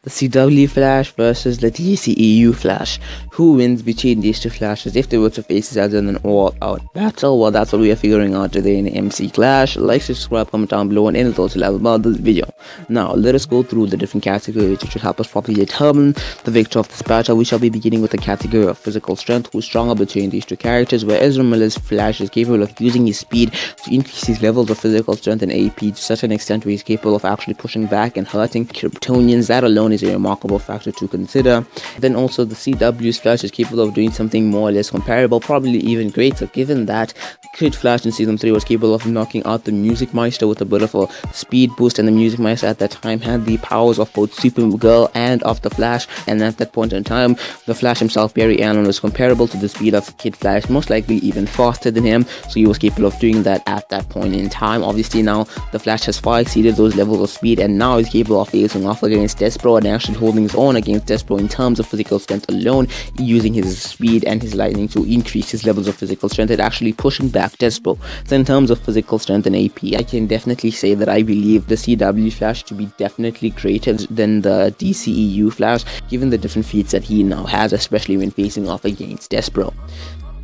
The CW Flash versus the DCEU Flash. Who wins between these two Flashes if they were to face each other in an all-out battle? Well, that's what we are figuring out today in MC Clash. Like, subscribe, comment down below, and any thoughts you have about this video. Now, let us go through the different categories which will help us properly determine the victor of this battle. We shall be beginning with the category of physical strength, who's stronger between these two characters, where Ezra Miller's Flash is capable of using his speed to increase his levels of physical strength and AP to such an extent where he's capable of actually pushing back and hurting Kryptonians. That alone is a remarkable factor to consider. Then also the CW's Flash is capable of doing something more or less comparable, probably even greater, given that Kid Flash in Season 3 was capable of knocking out the Music Meister with a bit of a speed boost, and the Music Meister at that time had the powers of both Supergirl and of the Flash, and at that point in time, the Flash himself, Barry Allen, was comparable to the speed of Kid Flash, most likely even faster than him, so he was capable of doing that at that point in time. Obviously now, the Flash has far exceeded those levels of speed, and now he's capable of facing off against Despero and actually holding his own against Despero in terms of physical strength alone, using his speed and his lightning to increase his levels of physical strength and actually pushing back Despero. So in terms of physical strength and AP, I can definitely say that I believe the CW Flash to be definitely greater than the DCEU Flash, given the different feats that he now has, especially when facing off against Despero.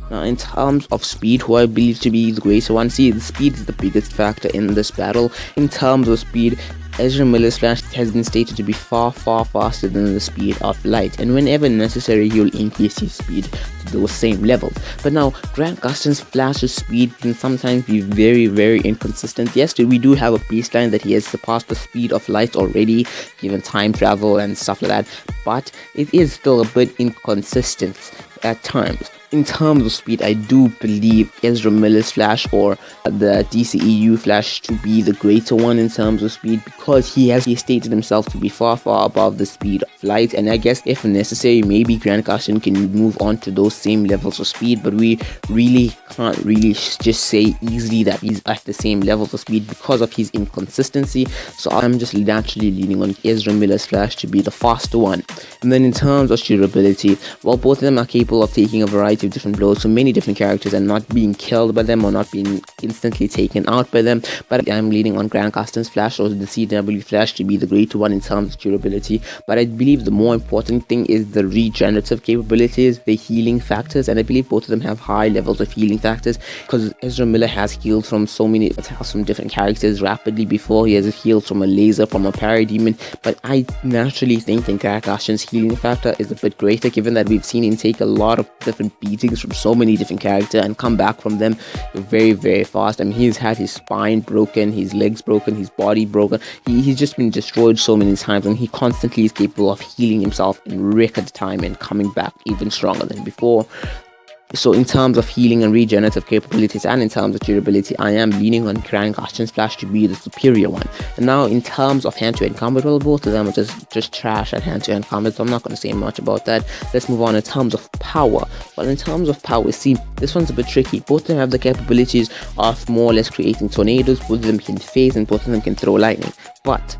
Now, in terms of speed, who I believe to be the greater one, see, the speed is the biggest factor in this battle. In terms of speed, Ezra Miller's Flash has been stated to be far faster than the speed of light, and whenever necessary, he will increase his speed to those same levels. But now, Grant Gustin's Flash's speed can sometimes be very inconsistent. Yes, we do have a baseline that he has surpassed the speed of light already, given time travel and stuff like that, but it is still a bit inconsistent at times. In terms of speed, I do believe Ezra Miller's Flash or the DCEU Flash to be the greater one in terms of speed, because he stated himself to be far above the speed of light, and I guess if necessary, maybe Grant Gustin can move on to those same levels of speed, but we really can't just say easily that he's at the same levels of speed because of his inconsistency. So I'm just naturally leaning on Ezra Miller's Flash to be the faster one. And then in terms of durability, well, both of them are capable of taking a variety of different blows to many different characters and not being killed by them or not being instantly taken out by them, but I'm leaning on Grant Gustin's Flash or the CW Flash to be the greater one in terms of durability. But I believe the more important thing is the regenerative capabilities, the healing factors, and I believe both of them have high levels of healing factors, because Ezra Miller has healed from so many attacks from different characters rapidly before. He has healed from a laser, from a parademon, but I naturally think that Grant Gustin's healing factor is a bit greater, given that we've seen him take a lot of different beatings from so many different characters and come back from them very fast. I mean, he's had his spine broken, his legs broken, his body broken. He's just been destroyed so many times, and he constantly is capable of healing himself in record time and coming back even stronger than before. So in terms of healing and regenerative capabilities and in terms of durability, I am leaning on Grant Gustin's Flash to be the superior one. And now in terms of hand-to-hand combat, well, both of them are just trash at hand-to-hand combat, so I'm not going to say much about that. Let's move on in terms of power. Well, in terms of power, see, this one's a bit tricky. Both of them have the capabilities of more or less creating tornadoes. Both of them can phase and both of them can throw lightning. But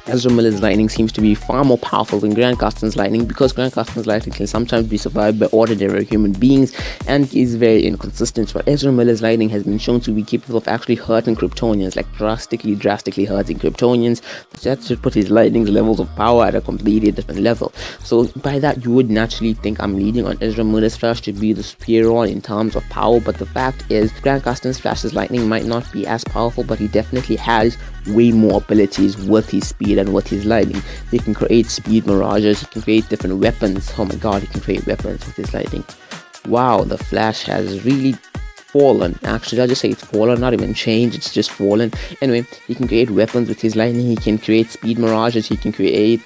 Ezra Miller's lightning seems to be far more powerful than Grant Gustin's lightning, because Grant Gustin's lightning can sometimes be survived by ordinary human beings and is very inconsistent, but Ezra Miller's lightning has been shown to be capable of actually hurting Kryptonians, like drastically hurting Kryptonians. That should put his lightning's levels of power at a completely different level. So by that, you would naturally think I'm leading on Ezra Miller's Flash to be the superior one in terms of power, but the fact is Grant Gustin's Flash's lightning might not be as powerful, but he definitely has way more abilities with his speed and with his lightning. He can create speed mirages, he can create different weapons. Oh my god, he can create weapons with his lightning. Wow, the Flash has really fallen. Actually, I'll just say it's fallen, not even changed, it's just fallen. Anyway, he can create weapons with his lightning, he can create speed mirages, he can create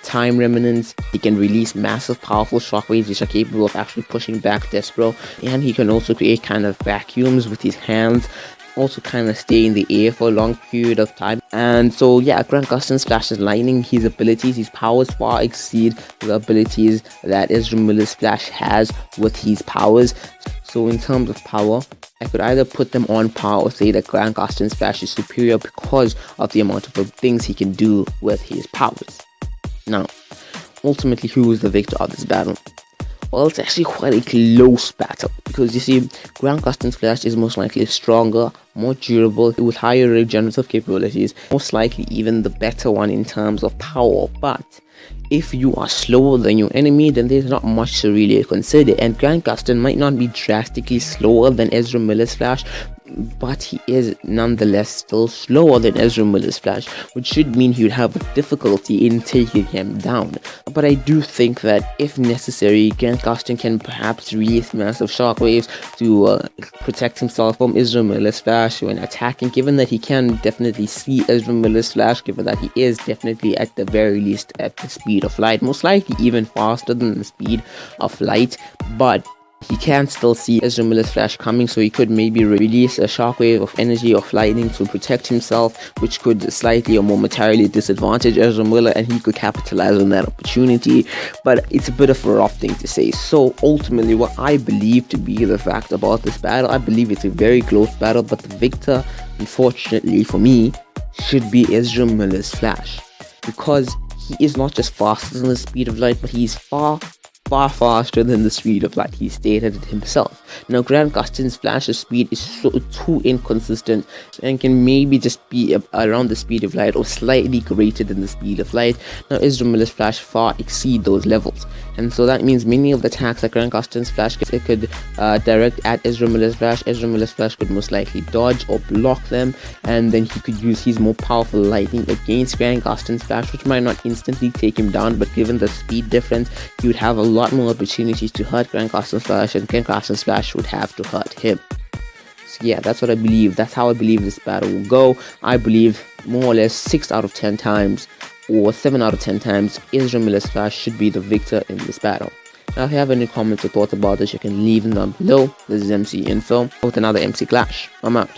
time remnants, he can release massive powerful shockwaves which are capable of actually pushing back Despero, and he can also create kind of vacuums with his hands, also kind of stay in the air for a long period of time. And so yeah, Grant Gustin's Flash's lightning, his abilities, his powers far exceed the abilities that Ezra Miller's Flash has with his powers. So in terms of power, I could either put them on par or say that Grant Gustin's Flash is superior because of the amount of things he can do with his powers. Now, ultimately, who is the victor of this battle? Well, it's actually quite a close battle because you see, Grant Gustin's Flash is most likely stronger, more durable, with higher regenerative capabilities, most likely even the better one in terms of power. But if you are slower than your enemy, then there's not much to really consider. And Grant Gustin might not be drastically slower than Ezra Miller's Flash, but he is nonetheless still slower than Ezra Miller's Flash, which should mean he would have difficulty in taking him down. But I do think that if necessary, Grant Gustin can perhaps release massive shockwaves to protect himself from Ezra Miller's Flash when attacking, given that he can definitely see Ezra Miller's Flash, given that he is definitely at the very least at the speed of light, most likely even faster than the speed of light, but he can still see Ezra Miller's Flash coming, so he could maybe release a shockwave of energy of lightning to protect himself, which could slightly or momentarily disadvantage Ezra Miller, and he could capitalize on that opportunity. But it's a bit of a rough thing to say. So ultimately, what I believe to be the fact about this battle, I believe it's a very close battle, but the victor, unfortunately for me, should be Ezra Miller's Flash, because he is not just faster than the speed of light, but he's far faster than the speed of light. He stated it himself. Now, Grant Gustin's Flash's speed is too inconsistent and can maybe just be around the speed of light or slightly greater than the speed of light. Now, Ezra Miller's Flash far exceed those levels, and so that means many of the attacks that Grant Gustin's Flash could direct at Ezra Miller's Flash could most likely dodge or block them, and then he could use his more powerful lightning against Grant Gustin's Flash, which might not instantly take him down, but given the speed difference, he would have a lot more opportunities to hurt Grant Gustin's Flash, and Grant Gustin's Flash would have to hurt him. So yeah, that's what I believe. That's how I believe this battle will go. I believe more or less 6 out of 10 times or 7 out of 10 times Ezra Miller's Flash should be the victor in this battle. Now, if you have any comments or thoughts about this, you can leave them down below. This is MC Info with another MC Clash. I'm out.